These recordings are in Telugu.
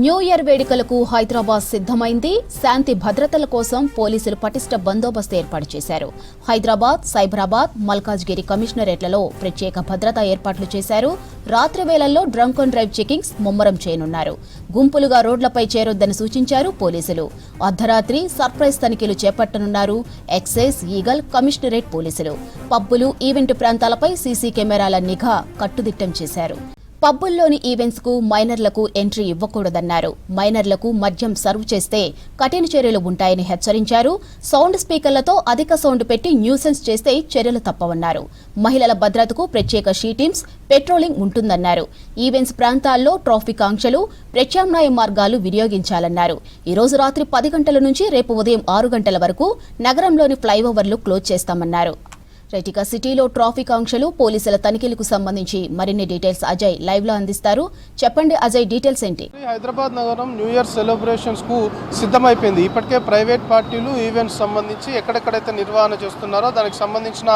న్యూ ఇయర్ వేడుకలకు హైదరాబాద్ సిద్ధమైంది. శాంతి భద్రతల కోసం పోలీసులు పటిష్ట బందోబస్తు ఏర్పాటు చేశారు. హైదరాబాద్, సైబరాబాద్, మల్కాజ్గిరి కమిషనరేట్లలో ప్రత్యేక భద్రతా ఏర్పాట్లు చేశారు. రాత్రి వేళల్లో డ్రంక్ అండ్ డ్రైవ్ చెకింగ్స్ ముమ్మరం చేయనున్నారు. గుంపులుగా రోడ్లపై చేరొద్దని సూచించారు పోలీసులు. అర్ధరాత్రి సర్ప్రైజ్ తనిఖీలు చేపట్టనున్నారు ఎక్సైజ్, ఈగల్, కమిషనరేట్ పోలీసులు. పబ్బులు, ఈవెంట్ ప్రాంతాలపై సీసీ కెమెరాల నిఘా కట్టుదిట్టం చేశారు. పబ్బుల్లోని ఈవెంట్స్ కు మైనర్లకు ఎంట్రీ ఇవ్వకూడదన్నారు. మైనర్లకు మద్యం సర్వ్ చేస్తే కఠిన చర్యలు ఉంటాయని హెచ్చరించారు. సౌండ్ స్పీకర్లతో అధిక సౌండ్ పెట్టి న్యూసెన్స్ చేస్తే చర్యలు తప్పవన్నారు. మహిళల భద్రతకు ప్రత్యేక షీ టీమ్స్, పెట్రోలింగ్ ఉంటుందన్నారు. ఈవెంట్స్ ప్రాంతాల్లో ట్రాఫిక్ ఆంక్షలు, ప్రత్యామ్నాయ మార్గాలు వినియోగించాలన్నారు. ఈ రోజు రాత్రి 10 గంటల నుంచి రేపు ఉదయం 6 గంటల వరకు నగరంలోని ఫ్లైఓవర్లు క్లోజ్ చేస్తామన్నారు. రైటికా సిటీలో ట్రాఫిక్ ఆంక్షలు, పోలీసుల తనిఖీలకు సంబంధించి మరిన్ని డీటెయిల్స్ అజయ్ లైవ్ లో అందిస్తారు. చెప్పండి అజయ్, డీటెయిల్స్ ఏంటి? హైదరాబాద్ నగరం న్యూ ఇయర్ సెలబ్రేషన్స్ కు సిద్ధమైపోయింది. ఇప్పటికే ప్రైవేట్ పార్టీలు ఈవెంట్స్ సంబంధించి ఎక్కడెక్కడైతే నిర్వహణ చేస్తున్నారో దానికి సంబంధించిన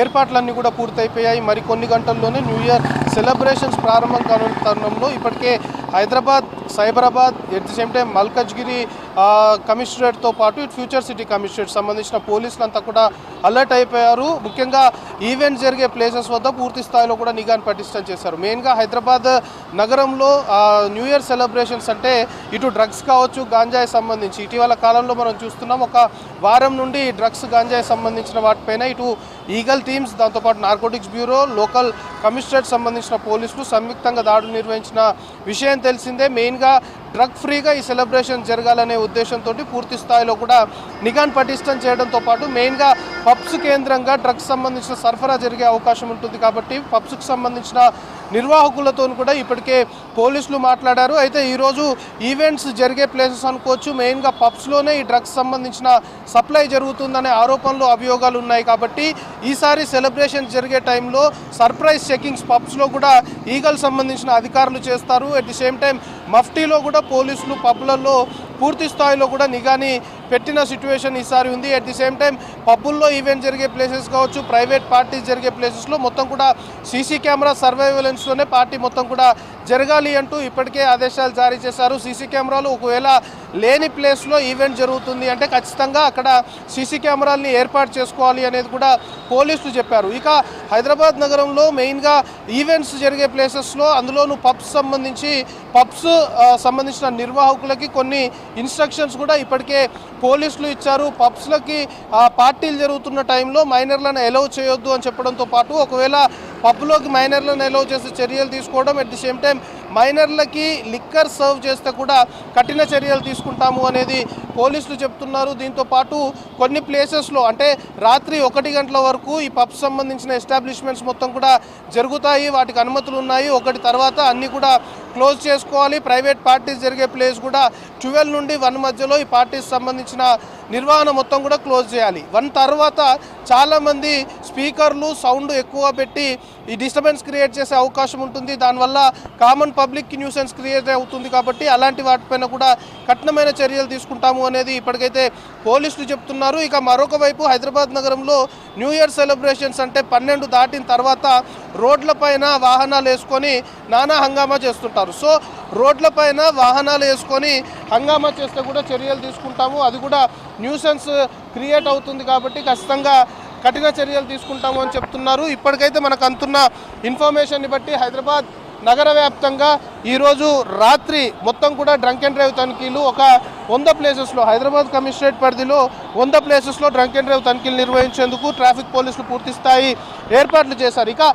ఏర్పాట్లన్నీ కూడా పూర్తయిపోయాయి. మరి కొన్ని గంటల్లోనే న్యూ ఇయర్ సెలబ్రేషన్స్ ప్రారంభం కానున్న తరుణంలో ఇప్పటికే Hyderabad, Cyberabad, at the same time Malkajgiri కమిషనరేట్తో పాటు ఇటు ఫ్యూచర్ సిటీ కమిషనరేట్ సంబంధించిన పోలీసులంతా కూడా అలర్ట్ అయిపోయారు. ముఖ్యంగా ఈవెంట్స్ జరిగే ప్లేసెస్ వద్ద పూర్తి స్థాయిలో కూడా నిఘాను పటిష్టం చేశారు. మెయిన్గా హైదరాబాద్ నగరంలో న్యూ ఇయర్ సెలబ్రేషన్స్ అంటే ఇటు డ్రగ్స్ కావచ్చు, గాంజాయి సంబంధించి ఇటీవల కాలంలో మనం చూస్తున్నాం. ఒక వారం నుండి డ్రగ్స్, గాంజాయి సంబంధించిన వాటిపైన ఇటు ఈగల్ టీమ్స్, దాంతోపాటు నార్కోటిక్స్ బ్యూరో, లోకల్ కమిషనరేట్ సంబంధించిన పోలీసులు సంయుక్తంగా దాడులు నిర్వహించిన విషయం తెలిసిందే. మెయిన్గా డ్రగ్ ఫ్రీగా ఈ సెలబ్రేషన్ జరగాలనే ఉద్దేశంతో పూర్తి స్థాయిలో కూడా నిఘాను పటిష్టం చేయడంతో పాటు మెయిన్గా పబ్స్ కేంద్రంగా డ్రగ్స్ సంబంధించిన సరఫరా జరిగే అవకాశం ఉంటుంది. కాబట్టి పబ్స్కి సంబంధించిన నిర్వాహకులతో కూడా ఇప్పటికే పోలీసులు మాట్లాడారు. అయితే ఈరోజు ఈవెంట్స్ జరిగే ప్లేసెస్ అనుకోవచ్చు. మెయిన్గా పబ్స్లోనే ఈ డ్రగ్స్ సంబంధించిన సప్లై జరుగుతుందనే ఆరోపణలు, అభియోగాలు ఉన్నాయి. కాబట్టి ఈసారి సెలబ్రేషన్ జరిగే టైంలో సర్ప్రైజ్ చెకింగ్స్ పబ్స్లో కూడా ఈగల్ సంబంధించిన అధికారులు చేస్తారు. అట్ ది సేమ్ టైం మఫ్టీలో కూడా పోలీసులు పబ్లలో పూర్తి స్థాయిలో కూడా నిఘాని పెట్టిన సిచ్యువేషన్ ఈసారి ఉంది. అట్ ది సేమ్ టైం పబ్బుల్లో ఈవెంట్ జరిగే ప్లేసెస్ కావచ్చు, ప్రైవేట్ పార్టీస్ జరిగే ప్లేసెస్లో మొత్తం కూడా సీసీ కెమెరా సర్వైలెన్స్లోనే పార్టీ మొత్తం కూడా జరగాలి అంటూ ఇప్పటికే ఆదేశాలు జారీ చేశారు. సీసీ కెమెరాలు ఒకవేళ లేని ప్లేస్లో ఈవెంట్ జరుగుతుంది అంటే ఖచ్చితంగా అక్కడ సీసీ కెమెరాలని ఏర్పాటు చేసుకోవాలి అనేది కూడా పోలీసులు చెప్పారు. ఇక హైదరాబాద్ నగరంలో మెయిన్గా ఈవెంట్స్ జరిగే ప్లేసెస్లో అందులోనూ పబ్స్ సంబంధించిన నిర్వాహకులకి కొన్ని ఇన్స్ట్రక్షన్స్ కూడా ఇప్పటికే పోలీసులు ఇచ్చారు. పబ్స్లకి పార్టీలు జరుగుతున్న టైంలో మైనర్లను అలౌ చేయొద్దు అని చెప్పడంతో పాటు ఒకవేళ పబ్లోకి మైనర్లను అలౌ చేసే చర్యలు తీసుకోవడం, అట్ ది సేమ్ టైం మైనర్లకి లిక్కర్ సర్వ్ చేస్తే కూడా కఠిన చర్యలు తీసుకుంటాము అనేది పోలీసులు చెప్తున్నారు. దీంతో పాటు కొన్ని ప్లేసెస్లో అంటే రాత్రి 1 గంటల వరకు ఈ పబ్స్ సంబంధించిన ఎస్టాబ్లిష్మెంట్స్ మొత్తం కూడా జరుగుతాయి. వాటికి అనుమతులు ఉన్నాయి. 1 తర్వాత అన్నీ కూడా క్లోజ్ చేసుకోవాలి. ప్రైవేట్ పార్టీస్ జరిగే ప్లేస్ కూడా 12 నుండి 1 మధ్యలో ఈ పార్టీస్ సంబంధించిన నిర్వహణ మొత్తం కూడా క్లోజ్ చేయాలి. 1 తర్వాత చాలామంది స్పీకర్లు సౌండ్ ఎక్కువ పెట్టి ఈ డిస్టర్బెన్స్ క్రియేట్ చేసే అవకాశం ఉంటుంది. దానివల్ల కామన్ పబ్లిక్ న్యూసెన్స్ క్రియేట్ అవుతుంది. కాబట్టి అలాంటి వాటిపైన కూడా కఠినమైన చర్యలు తీసుకుంటాము అనేది ఇప్పటికైతే పోలీసులు చెప్తున్నారు. ఇక మరొక వైపు హైదరాబాద్ నగరంలో న్యూ ఇయర్ సెలబ్రేషన్స్ అంటే 12 దాటిన తర్వాత రోడ్లపైన వాహనాలు వేసుకొని నానా హంగామా చేస్తుంటారు. సో రోడ్లపైన వాహనాలు వేసుకొని హంగామా చేస్తే కూడా చర్యలు తీసుకుంటాము. అది కూడా న్యూసెన్స్ క్రియేట్ అవుతుంది. కాబట్టి ఖచ్చితంగా కఠిన చర్యలు తీసుకుంటాము అని చెప్తున్నారు. ఇప్పటికైతే మనకు అందుతున్న ఇన్ఫర్మేషన్ని బట్టి హైదరాబాద్ నగర వ్యాప్తంగా ఈరోజు రాత్రి మొత్తం కూడా డ్రంక్ అండ్ డ్రైవ్ తనిఖీలు ఒక 100 ప్లేసెస్లో, హైదరాబాద్ కమిషనరేట్ పరిధిలో 100 ప్లేసెస్లో డ్రంక్ అండ్ డ్రైవ్ తనిఖీలు నిర్వహించేందుకు ట్రాఫిక్ పోలీసులు పూర్తి స్థాయి ఏర్పాట్లు చేశారు. ఇక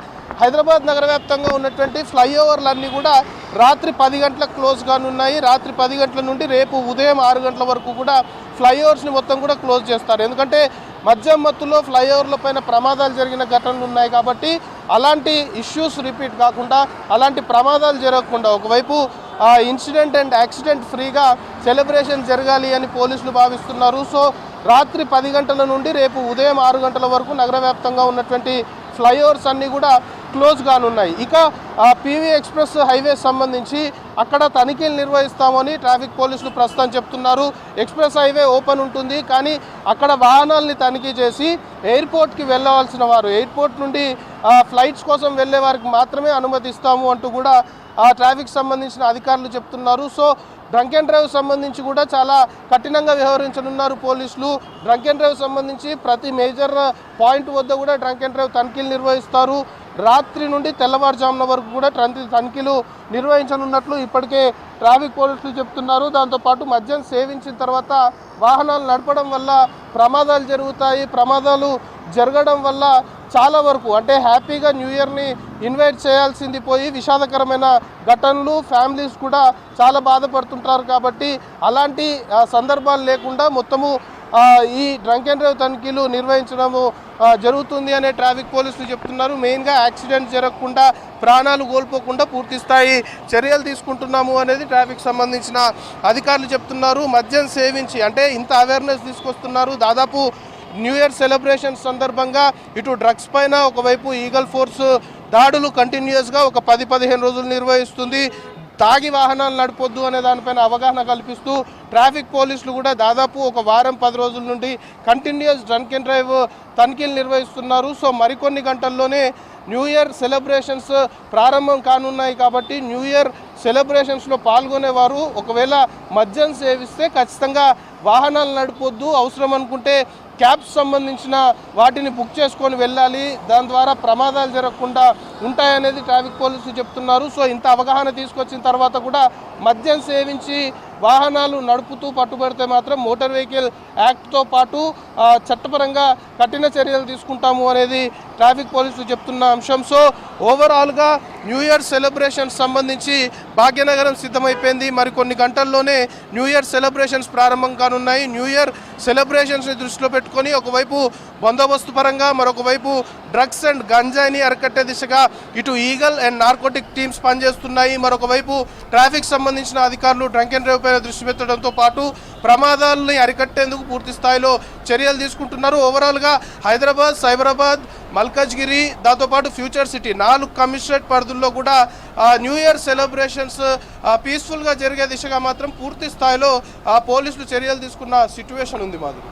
హైదరాబాద్ నగర వ్యాప్తంగా ఉన్నటువంటి ఫ్లైఓవర్లన్నీ కూడా రాత్రి 10 గంటలకు క్లోజ్ కానున్నాయి. రాత్రి 10 గంటల నుండి రేపు ఉదయం 6 గంటల వరకు కూడా ఫ్లైఓవర్స్ని మొత్తం కూడా క్లోజ్ చేస్తారు. ఎందుకంటే మద్యం మత్తులో ఫ్లైఓవర్ల పైన ప్రమాదాలు జరిగిన ఘటనలు ఉన్నాయి. కాబట్టి అలాంటి ఇష్యూస్ రిపీట్ కాకుండా, అలాంటి ప్రమాదాలు జరగకుండా ఒకవైపు ఇన్సిడెంట్ అండ్ యాక్సిడెంట్ ఫ్రీగా సెలబ్రేషన్ జరగాలి అని పోలీసులు భావిస్తున్నారు. సో రాత్రి 10 గంటల నుండి రేపు ఉదయం 6 గంటల వరకు నగర వ్యాప్తంగా ఉన్నటువంటి ఫ్లైఓవర్స్ అన్నీ కూడా క్లోజ్ కానున్నాయి. ఇక పీవీ ఎక్స్ప్రెస్ హైవే సంబంధించి అక్కడ తనిఖీలు నిర్వహిస్తామని ట్రాఫిక్ పోలీసులు ప్రస్తుతం చెప్తున్నారు. ఎక్స్ప్రెస్ హైవే ఓపెన్ ఉంటుంది, కానీ అక్కడ వాహనాలని తనిఖీ చేసి ఎయిర్పోర్ట్కి వెళ్ళవలసిన వారు, ఎయిర్పోర్ట్ నుండి ఫ్లైట్స్ కోసం వెళ్ళే వారికి మాత్రమే అనుమతిస్తాము అంటూ కూడా ట్రాఫిక్ సంబంధించిన అధికారులు చెప్తున్నారు. సో డ్రంక్ అండ్ డ్రైవ్ సంబంధించి కూడా చాలా కఠినంగా వ్యవహరించనున్నారు పోలీసులు. డ్రంక్ అండ్ డ్రైవ్ సంబంధించి ప్రతి మేజర్ పాయింట్ వద్ద కూడా డ్రంక్ అండ్ డ్రైవ్ తనిఖీలు నిర్వహిస్తారు. రాత్రి నుండి తెల్లవారుజామున వరకు కూడా తనిఖీలు నిర్వహించనున్నట్లు ఇప్పటికే ట్రాఫిక్ పోలీసులు చెప్తున్నారు. దాంతోపాటు మద్యం సేవించిన తర్వాత వాహనాలు నడపడం వల్ల ప్రమాదాలు జరుగుతాయి. ప్రమాదాలు జరగడం వల్ల చాలా వరకు అంటే హ్యాపీగా న్యూ ఇయర్ని ఇన్వైట్ చేయాల్సింది పోయి విషాదకరమైన ఘటనలు, ఫ్యామిలీస్ కూడా చాలా బాధపడుతుంటారు. కాబట్టి అలాంటి సందర్భాలు లేకుండా మొత్తము ఈ డ్రంక్ అండ్ డ్రైవ్ తనిఖీలు నిర్వహించడము జరుగుతుంది అనే ట్రాఫిక్ పోలీసులు చెప్తున్నారు. మెయిన్గా యాక్సిడెంట్ జరగకుండా, ప్రాణాలు కోల్పోకుండా పూర్తి స్థాయి చర్యలు తీసుకుంటున్నాము అనేది ట్రాఫిక్ సంబంధించిన అధికారులు చెప్తున్నారు. మద్యం సేవించి అంటే ఇంత అవేర్నెస్ తీసుకొస్తున్నారు. దాదాపు న్యూ ఇయర్ సెలబ్రేషన్స్ సందర్భంగా ఇటు డ్రగ్స్ పైన ఒకవైపు ఈగల్ ఫోర్స్ దాడులు కంటిన్యూస్గా ఒక 10-15 రోజులు నిర్వహిస్తుంది. తాగి వాహనాలు నడపొద్దు అనే దానిపైన అవగాహన కల్పిస్తూ ట్రాఫిక్ పోలీసులు కూడా దాదాపు ఒక వారం 10 రోజుల నుండి కంటిన్యూస్ డ్రంక్ అండ్ డ్రైవ్ తనిఖీలు నిర్వహిస్తున్నారు. సో మరికొన్ని గంటల్లోనే న్యూ ఇయర్ సెలబ్రేషన్స్ ప్రారంభం కానున్నాయి. కాబట్టి న్యూ ఇయర్ సెలబ్రేషన్స్లో పాల్గొనేవారు ఒకవేళ మద్యం సేవిస్తే ఖచ్చితంగా వాహనాలు నడపొద్దు, అవసరం అనుకుంటే క్యాబ్స్ సంబంధించిన వాటిని బుక్ చేసుకొని వెళ్ళాలి. దాని ద్వారా ప్రమాదాలు జరగకుండా ఉంటాయనేది ట్రాఫిక్ పోలీసులు చెప్తున్నారు. సో ఇంత అవగాహన తీసుకొచ్చిన తర్వాత కూడా మద్యం సేవించి వాహనాలు నడుపుతూ పట్టుబడితే మాత్రం మోటార్ వెహికల్ యాక్ట్తో పాటు చట్టపరంగా కఠిన చర్యలు తీసుకుంటాము అనేది ట్రాఫిక్ పోలీసులు చెప్తున్న అంశం. సో ఓవరాల్గా న్యూ ఇయర్ సెలబ్రేషన్స్ సంబంధించి భాగ్యనగరం సిద్ధమైపోయింది. మరికొన్ని గంటల్లోనే న్యూ ఇయర్ సెలబ్రేషన్స్ ప్రారంభం కానున్నాయి. న్యూ ఇయర్ సెలబ్రేషన్స్ని దృష్టిలో పెట్టుకొని ఒకవైపు బందోబస్తు పరంగా, మరొక వైపు డ్రగ్స్ అండ్ గంజాయిని అరికట్టే దిశగా ఇటు ఈగల్ అండ్ నార్కోటిక్ టీమ్స్ పనిచేస్తున్నాయి. మరొక వైపు ట్రాఫిక్ సంబంధించిన అధికారులు డ్రంక్ అండ్ డ్రైవ్ పైన దృష్టి పెట్టడంతో పాటు ప్రమాదాలని అరికట్టేందుకు పూర్తి స్థాయిలో చర్యలు తీసుకుంటున్నారు. ఓవరాల్గా హైదరాబాద్, సైబరాబాద్, మల్కాజ్గిరి, దాంతోపాటు ఫ్యూచర్ సిటీ 4 కమిషనరేట్ పరిధుల్లో కూడా న్యూ ఇయర్ సెలబ్రేషన్స్ పీస్ఫుల్గా జరిగే దిశగా మాత్రం పూర్తి స్థాయిలో పోలీసులు చర్యలు తీసుకున్న సిచ్యువేషన్ ఉంది మాది.